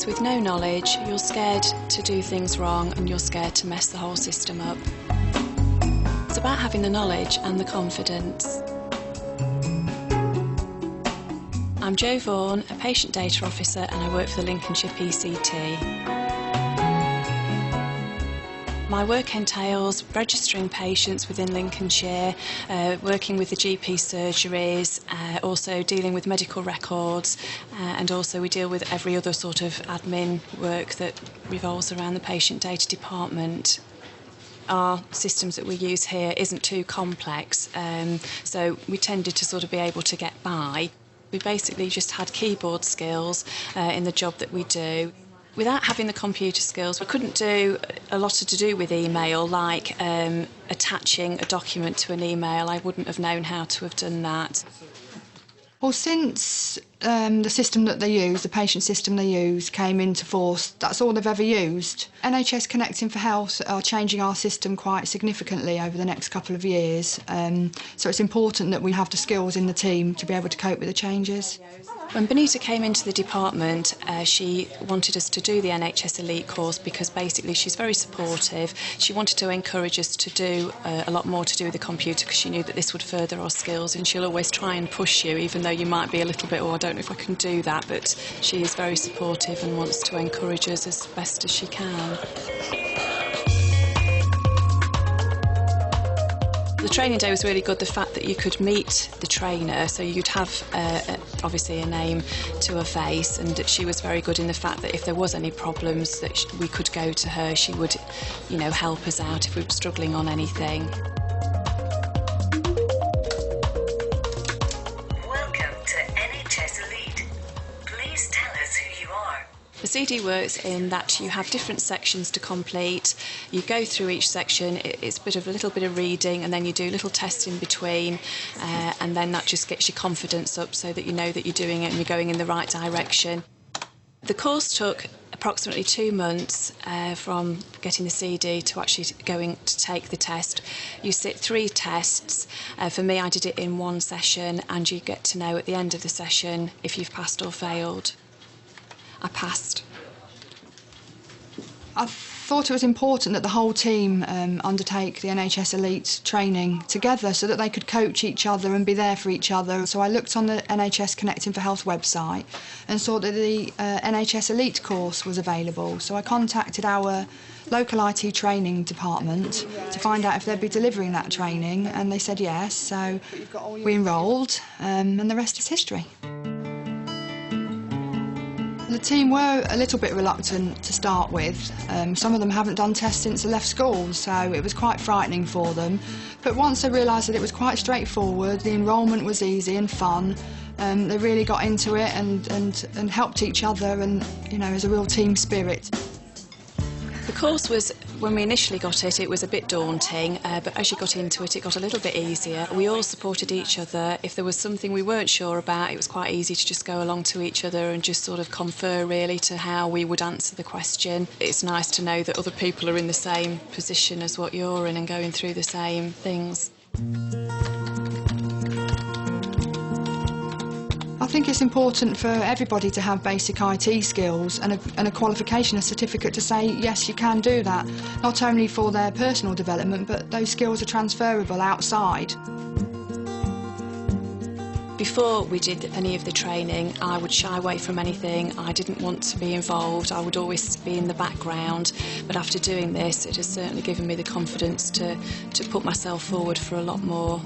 With no knowledge, you're scared to do things wrong and you're scared to mess the whole system up. It's about having the knowledge and the confidence. I'm Jo Vaughan, a patient data officer, and I work for the Lincolnshire PCT. My work entails registering patients within Lincolnshire, working with the GP surgeries, also dealing with medical records, and also we deal with every other sort of admin work that revolves around the patient data department. Our systems that we use here isn't too complex, so we tended to sort of be able to get by. We basically just had keyboard skills in the job that we do. Without having the computer skills, we couldn't do a lot to do with email, like attaching a document to an email. I wouldn't have known how to have done that. Well, since the system that they use, the patient system they use, came into force, that's all they've ever used. NHS Connecting for Health are changing our system quite significantly over the next couple of years, so it's important that we have the skills in the team to be able to cope with the changes. When Benita came into the department, she wanted us to do the NHS Elite course because basically she's very supportive. She wanted to encourage us to do a lot more to do with the computer because she knew that this would further our skills, and she'll always try and push you, even though you might be a little bit, oh, I don't know if I can do that, but she is very supportive and wants to encourage us as best as she can. The training day was really good, the fact that you could meet the trainer, so you'd have obviously a name to a face, and that she was very good in the fact that if there was any problems that we could go to her, she would, you know, help us out if we were struggling on anything. Welcome to NHS Elite. Please tell us who you are. The CD works in that you have different sections to complete. You go through each section, it's a little bit of reading, and then you do little tests in between, and then that just gets your confidence up so that you know that you're doing it and you're going in the right direction. The course took approximately 2 months from getting the CD to actually going to take the test. You sit 3 tests. For me, I did it in 1 session, and you get to know at the end of the session if you've passed or failed. I passed. I thought it was important that the whole team undertake the NHS Elite training together so that they could coach each other and be there for each other. So I looked on the NHS Connecting for Health website and saw that the NHS Elite course was available. So I contacted our local IT training department to find out if they'd be delivering that training, and they said yes. So we enrolled, and the rest is history. The team were a little bit reluctant to start with. Some of them haven't done tests since they left school, so it was quite frightening for them. But once they realised that it was quite straightforward, the enrolment was easy and fun, they really got into it and helped each other, and, you know, as a real team spirit. The course was, when we initially got it, it was a bit daunting, but as you got into it, it got a little bit easier. We all supported each other. If there was something we weren't sure about, it was quite easy to just go along to each other and just sort of confer really to how we would answer the question. It's nice to know that other people are in the same position as what you're in and going through the same things. I think it's important for everybody to have basic IT skills and a qualification, a certificate to say, yes, you can do that, not only for their personal development, but those skills are transferable outside. Before we did any of the training, I would shy away from anything. I didn't want to be involved. I would always be in the background. But after doing this, it has certainly given me the confidence to put myself forward for a lot more.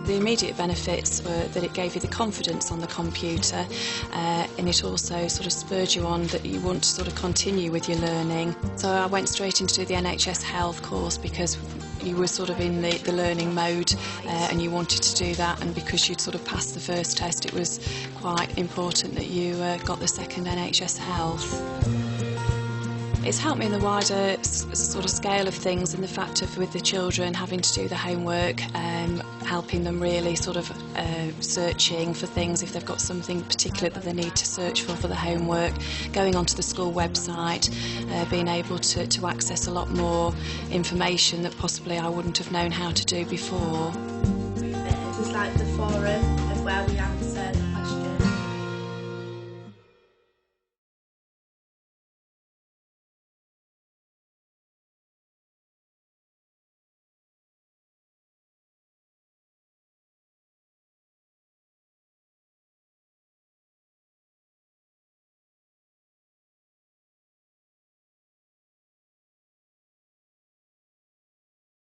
The immediate benefits were that it gave you the confidence on the computer, and it also sort of spurred you on that you want to sort of continue with your learning. So I went straight into the NHS Health course because you were sort of in the learning mode, and you wanted to do that, and because you'd sort of passed the first test, it was quite important that you got the second NHS Health. It's helped me in the wider sort of scale of things, in the fact of with the children having to do the homework, helping them really sort of searching for things if they've got something particular that they need to search for the homework, going onto the school website, being able to access a lot more information that possibly I wouldn't have known how to do before. It was like the forum of where we answer